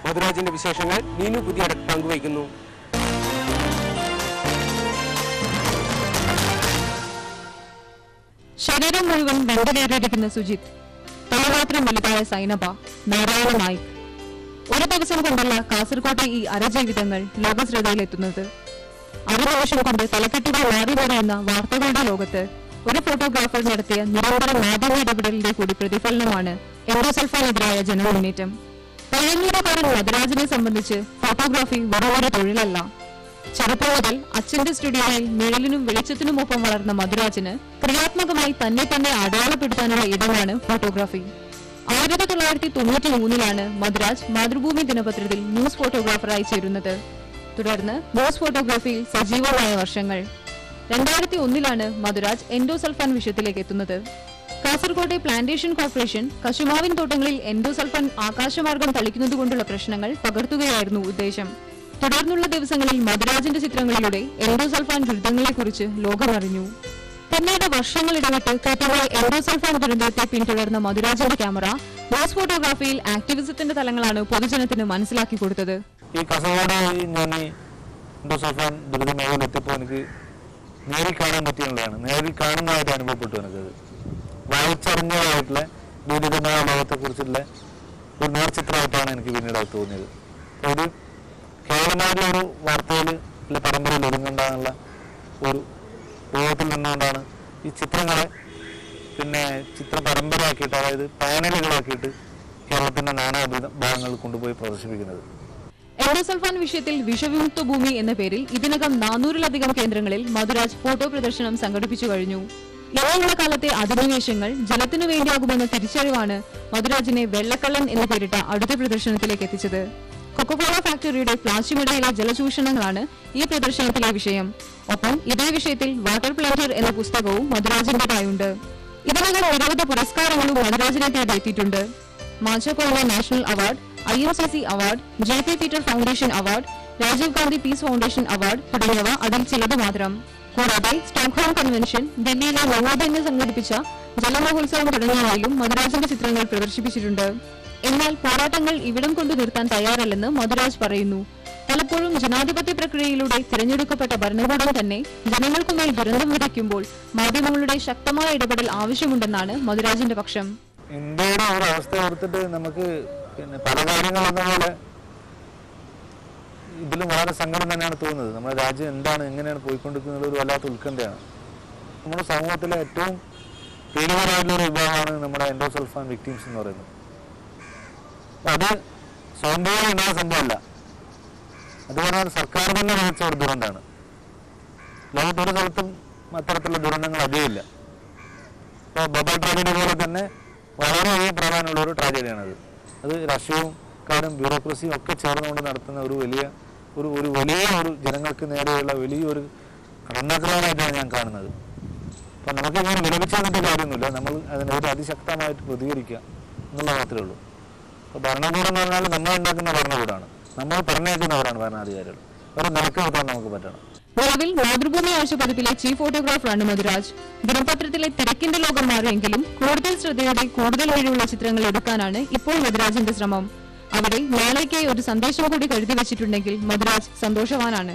മധുരാജിന്റെ വിശേഷങ്ങൾ നീനു പുതിയടക്ക് പങ്കുവയ്ക്കുന്നു. ശരീരം മുഴുവൻ വെന്തലേറിയിരിക്കുന്ന സുജിത്ത്, തലമാത്രം വലുതായ സൈനബ, നാരായണ നായിക്. ഒരു ദിവസം കൊണ്ടല്ല കാസർകോട്ടെ ഈ അരജീവിതങ്ങൾ ലോകശ്രദ്ധയിലെത്തുന്നത്. അരദോഷം കൊണ്ട് തലക്കെട്ടുകൾ മാറി പറയുന്ന വാർത്തകളുടെ ലോകത്ത് ഒരു ഫോട്ടോഗ്രാഫർ നടത്തിയ നിരന്തര മാധ്യമ ഇടപെടലിന്റെ കൂടി പ്രതിഫലനമാണ് എൻഡോസൾഫാനെതിരായ ജനമുന്നേറ്റം. പഴഞ്ഞൂരക്കാരൻ മധുരാജിനെ സംബന്ധിച്ച് ഫോട്ടോഗ്രാഫി വെറുമൊരു തൊഴിലല്ല. ചെറുപ്പം മുതൽ അച്ഛന്റെ സ്റ്റുഡിയോയിൽ നിഴലിനും വെളിച്ചത്തിനുമൊപ്പം വളർന്ന മധുരാജിന് ക്രിയാത്മകമായി തന്നെ അടയാളപ്പെടുത്താനുള്ള ഇടമാണ് ഫോട്ടോഗ്രാഫി. 1993 മധുരാജ് മാതൃഭൂമി ദിനപത്രത്തിൽ ന്യൂസ് ഫോട്ടോഗ്രാഫറായി ചേരുന്നത്. തുടർന്ന് ന്യൂസ് ഫോട്ടോഗ്രാഫിയിൽ സജീവമായ വർഷങ്ങൾ. 2001 മധുരാജ് എൻഡോസൾഫാൻ വിഷയത്തിലേക്ക് എത്തുന്നത്. കാസർകോട്ടെ പ്ലാന്റേഷൻ കോർപ്പറേഷൻ കശുമാവിൻ തോട്ടങ്ങളിൽ എൻഡോസൾഫാൻ ആകാശമാർഗം തളിക്കുന്നതുകൊണ്ടുള്ള പ്രശ്നങ്ങൾ പകർത്തുകയായിരുന്നു ഉദ്ദേശം. തുടർന്നുള്ള ദിവസങ്ങളിൽ മധുരാജിന്റെ ചിത്രങ്ങളിലൂടെ എൻഡോസൾഫാൻ ദുരിതങ്ങളെക്കുറിച്ച് ലോകമറിഞ്ഞു. പിന്നീട് വർഷങ്ങൾ ഇടവിട്ട് കൃത്യമായി എൻഡോസൾഫാൻ ദുരന്തത്തെ പിന്തുടർന്ന മധുരാജിന്റെ ക്യാമറ ന്യൂസ് ഫോട്ടോഗ്രാഫിയിൽ ആക്ടിവിസത്തിന്റെ തലങ്ങളാണ് പൊതുജനത്തിന് മനസ്സിലാക്കി കൊടുത്തത്. ഈ കാസർഗോഡ് ഞാൻ എൻഡോസൾഫാൻ ദുരിത മേഖലയിലെത്തിയപ്പോൾ എനിക്ക് നേരിൽ കാണാൻ പറ്റിയുള്ളതാണ്, നേരിൽ കാണുന്നതായിട്ട് അനുഭവപ്പെട്ടു. എനിക്കത് വായിച്ചറിഞ്ഞതായിട്ടുള്ള ദുരിതമായ ലോകത്തെക്കുറിച്ചുള്ള ഒരു നേർചിത്രമായിട്ടാണ് എനിക്ക് പിന്നീട് അത് തോന്നിയത്. ഒരു കേവലമായിട്ടുള്ള ഒരു വാർത്തയിൽ പരമ്പരയിൽ ഒതുങ്ങണ്ടെന്നുള്ള ഒരു രൂപത്തിൽ നിന്നുകൊണ്ടാണ് ഈ ചിത്രങ്ങളെ പിന്നെ ചിത്ര പരമ്പരയാക്കിയിട്ട്, അതായത് പാനലുകളാക്കിയിട്ട് കേരളത്തിന്റെ നാനാ ഭാഗങ്ങളിൽ കൊണ്ടുപോയി പ്രദർശിപ്പിക്കുന്നത്. എൻഡോസൾഫാൻ വിഷയത്തിൽ വിഷവിമുക്ത ഭൂമി എന്ന പേരിൽ ഇതിനകം 400-ലധികം കേന്ദ്രങ്ങളിൽ മധുരാജ് ഫോട്ടോ പ്രദർശനം സംഘടിപ്പിച്ചു കഴിഞ്ഞു. ഇനിയുള്ള കാലത്തെ അധിനിവേശങ്ങൾ ജലത്തിനു വേണ്ടിയാകുമെന്ന തിരിച്ചറിവാണ് മധുരാജിനെ വെള്ളക്കള്ളൻ എന്ന് പേരിട്ട അടുത്ത പ്രദർശനത്തിലേക്ക് എത്തിച്ചത്. കൊക്കോകോള ഫാക്ടറിയുടെ പ്ലാച്ചിമിടയിലെ ജലചൂഷണങ്ങളാണ് ഈ പ്രദർശനത്തിലെ വിഷയം. ഒപ്പം ഇതേ വിഷയത്തിൽ വാട്ടർ പ്ലാന്റർ എന്ന പുസ്തകവും മധുരാജിന്റേതായുണ്ട്. ഇതിനകം നിരവധി പുരസ്കാരങ്ങളും മധുരാജിനെ തേടിയെത്തിയിട്ടുണ്ട്. Manchakkola national award, IMCC award, JP Peter foundation award, Rajiv Gandhi peace foundation award തുടങ്ങിയവ അതിൽ ചിലത് മാത്രം. കൂടാതെ സ്റ്റോക്ക്ഹോം കൺവെൻഷൻ, ഡൽഹിയിലെ നവോദയ സംഘടിപ്പിച്ച ജലമഹോത്സവം തുടങ്ങിയവയിലും മധുരാജിന്റെ ചിത്രങ്ങൾ പ്രദർശിപ്പിച്ചിട്ടുണ്ട്. എന്നാൽ പോരാട്ടങ്ങൾ ഇവിടം കൊണ്ടു നിർത്താൻ തയ്യാറല്ലെന്ന് മധുരാജ് പറയുന്നു. പലപ്പോഴും ജനാധിപത്യ പ്രക്രിയയിലൂടെ തിരഞ്ഞെടുക്കപ്പെട്ട ഭരണകൂടം തന്നെ ജനങ്ങൾക്കുമേൽ ദുരന്തം വിതയ്ക്കുമ്പോൾ മാധ്യമങ്ങളുടെ ശക്തമായ ഇടപെടൽ ആവശ്യമുണ്ടെന്നാണ് മധുരാജിന്റെ പക്ഷം. ഇന്ത്യയുടെ ഒരു അവസ്ഥ ഓർത്തിട്ട് നമുക്ക് പിന്നെ പല കാര്യങ്ങളെന്ന പോലെ ഇതിലും വളരെ സങ്കടം തന്നെയാണ് തോന്നുന്നത്. നമ്മുടെ രാജ്യം എന്താണ്, എങ്ങനെയാണ് പോയിക്കൊണ്ടിരിക്കുന്നത് ഒരു വല്ലാത്ത ഉത്കണ്ഠയാണ്. നമ്മുടെ സമൂഹത്തിലെ ഏറ്റവും പീഡിതരായിട്ടുള്ള ഒരു വിഭാഗമാണ് നമ്മുടെ എൻഡോസൾഫാൻ വിക്ടിംസ് എന്ന് പറയുന്നത്. അത് സ്വന്തമായി ഉണ്ടായ സംഭവമല്ല, അതുപോലെ സർക്കാർ തന്നെ വഹിച്ച ഒരു ദുരന്തമാണ്. ലോകത്തൊരു സ്ഥലത്തും അത്തരത്തിലുള്ള ദുരന്തങ്ങൾ അധികമില്ല. ഇപ്പോൾ ബബൽ ട്രാജഡി പോലെ തന്നെ വളരെയധികം പ്രാധാന്യമുള്ള ഒരു ട്രാജഡിയാണത്. അത് രാഷ്ട്രീയവും കാര്യം ബ്യൂറോക്രസിയും ഒക്കെ ചേർന്നുകൊണ്ട് നടത്തുന്ന ഒരു വലിയ ഒരു ജനങ്ങൾക്ക് നേരെയുള്ള വലിയൊരു കടന്നാക്രമണമായിട്ടാണ് ഞാൻ കാണുന്നത്. അപ്പം നമുക്ക് ഇങ്ങനെ വിലപിച്ചതിൻ്റെ കാര്യമൊന്നുമില്ല, നമ്മൾ അതിനെതിരെ അതിശക്തമായിട്ട് പ്രതികരിക്കുക എന്നുള്ള മാത്രമേ ഉള്ളൂ. അപ്പോൾ ഭരണകൂടം എന്ന് പറഞ്ഞാൽ നമ്മൾ ഉണ്ടാക്കുന്ന ഭരണകൂടമാണ്, നമ്മൾ പറഞ്ഞേക്കുന്നവരാണ് ഭരണാധികാരികൾ. അവരെ നിലക്ക് നിർത്താൻ നമുക്ക് പറ്റണം. നിലവിൽ മാതൃഭൂമി ആഴ്ച പതിപ്പിലെ ചീഫ് ഫോട്ടോഗ്രാഫറാണ് മധുരാജ്. ദിനപത്രത്തിലെ തിരക്കിന്റെ ലോകം മാറിയെങ്കിലും കൂടുതൽ ശ്രദ്ധയോടെ കൂടുതൽ വഴിയുള്ള ചിത്രങ്ങൾ എടുക്കാനാണ് ഇപ്പോൾ മധുരാജിന്റെ ശ്രമം. അവിടെ നാളേക്കായി ഒരു സന്ദേശം കൂടി കരുതി വെച്ചിട്ടുണ്ടെങ്കിൽ മധുരാജ് സന്തോഷവാനാണ്.